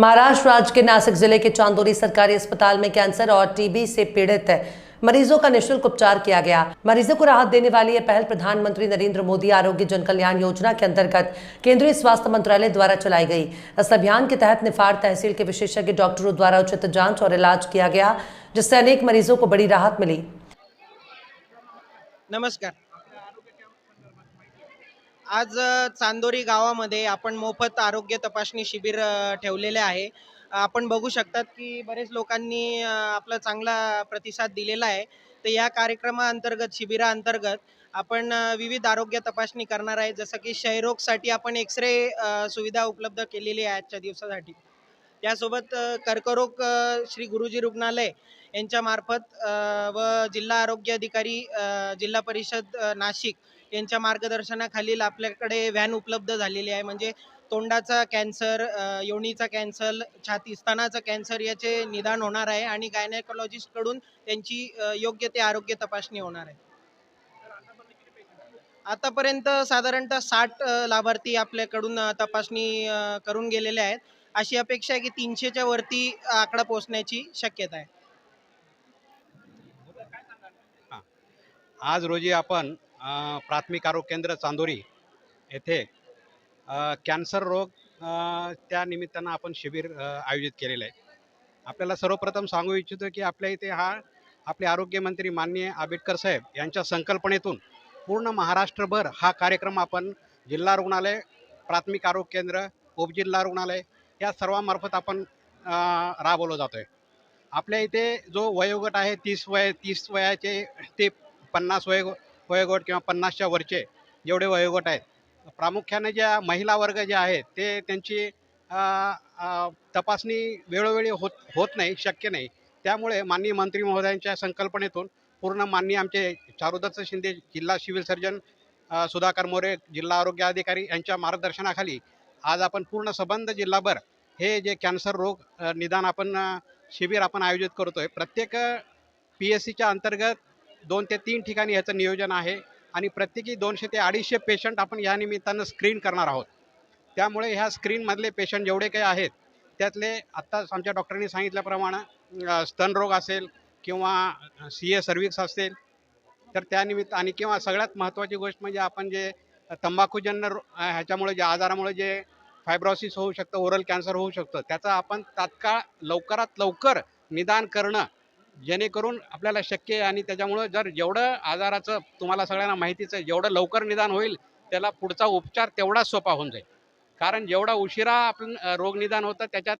महाराष्ट्र राज्य के नासिक जिले के चांदोरी सरकारी अस्पताल में कैंसर और टीबी से पीड़ित मरीजों का निःशुल्क उपचार किया गया। मरीजों को राहत देने वाली यह पहल प्रधानमंत्री नरेंद्र मोदी आरोग्य जन कल्याण योजना के अंतर्गत केंद्रीय स्वास्थ्य मंत्रालय द्वारा चलाई गई। इस अभियान के तहत निफाड तहसील के विशेषज्ञ डॉक्टरों द्वारा उचित जांच और इलाज किया गया, जिससे अनेक मरीजों को बड़ी राहत मिली। नमस्कार। आज चांदोरी गावामध्ये आपण मोफत आरोग्य तपासणी शिबिर ठेवलेले आहे। आपण बघू शकतात की बरेच लोकांनी आपला चांगला प्रतिसाद दिलेला आहे। तर या कार्यक्रमाअंतर्गत शिबिराअंतर्गत आपण विविध आरोग्य तपासणी करणार आहे, जसं की क्षयरोगसाठी आपण एक्स-रे सुविधा उपलब्ध केलेली आहे आजच्या दिवसासाठी। यासोबत कर्करोग श्री गुरुजी रुग्णालय यांच्यामार्फत व जिल्हा आरोग्य अधिकारी जिल्हा परिषद नाशिक यांच्या मार्गदर्शनाखालील आपल्याकडे व्हॅन उपलब्ध झालेली आहे। म्हणजे तोंडाचा कॅन्सर, योनीचा कॅन्सर, छाती स्तनाचा कॅन्सर याचे निदान होणार आहे आणि गायनेकोलॉजिस्टकडून त्यांची योग्य ते आरोग्य तपासणी होणार आहे। आतापर्यंत साधारणतः 60 लाभार्थी आपल्याकडून तपासणी करून गेलेले आहेत। अशी अपेक्षा आहे की 300च्या वरती आकडा पोहोचण्याची शक्यता आहे। आज रोजी आपण प्राथमिक आरोग्य केंद्र चांदोरी येथे कॅन्सर रोग त्या निमित्तानं आपण शिबिर आयोजित केलेलं आहे। आपल्याला सर्वप्रथम सांगू इच्छितो की आपल्या इथे आपले आरोग्यमंत्री माननीय आंबेडकर साहेब यांच्या संकल्पनेतून पूर्ण महाराष्ट्रभर हा कार्यक्रम आपण जिल्हा रुग्णालय, प्राथमिक आरोग्य केंद्र, उपजिल्हा रुग्णालय या सर्वांमार्फत आपण राबवला जातो आहे। आपल्या इथे जो वयोगट आहे 30 वयाचे ते 50 वयोगट किंवा 50च्या वरचे जेवढे वयोगट आहेत, प्रामुख्याने ज्या महिला वर्ग जे आहेत ते त्यांची तपासणी वेळोवेळी होत नाही, शक्य नाही। त्यामुळे माननीय मंत्री महोदयांच्या संकल्पनेतून पूर्ण माननीय आमचे चारुदत्त शिंदे जिल्हा सिव्हिल सर्जन, सुधाकर मोरे जिल्हा आरोग्य अधिकारी यांच्या मार्गदर्शनाखाली आज आपण पूर्ण संबंध जिल्हाभर हे जे कॅन्सर रोग निदान आपण शिबिर आपण आयोजित करतोय। प्रत्येक PSCच्या अंतर्गत 2 ते 3 ठिकाणी याचं नियोजन आहे आणि प्रत्येकी 200 ते 250 पेशंट आपण या निमित्तानं स्क्रीन करणार आहोत। त्यामुळे ह्या स्क्रीनमधले पेशंट जेवढे काही आहेत त्यातले आत्ताच आमच्या डॉक्टरांनी सांगितल्याप्रमाणे स्तनरोग असेल किंवा CA सर्व्हिक्स असेल, तर त्यानिमित्त आणि किंवा सगळ्यात महत्त्वाची गोष्ट म्हणजे आपण जे तंबाखूजन्य ह्याच्यामुळे जे आजारामुळे जे फायब्रोसिस होऊ शकतं, ओरल कॅन्सर होऊ शकतं, त्याचं आपण तात्काळ लवकरात लवकर निदान करणं जेणेकरून आपल्याला शक्य आहे। आणि त्याच्यामुळं जर जेवढं आजाराचं तुम्हाला सगळ्यांना माहितीच आहे, जेवढं लवकर निदान होईल त्याला पुढचा उपचार तेवढाच सोपा होऊन जाईल। कारण जेवढा उशिरा आपण रोग निदान होतं त्याच्यात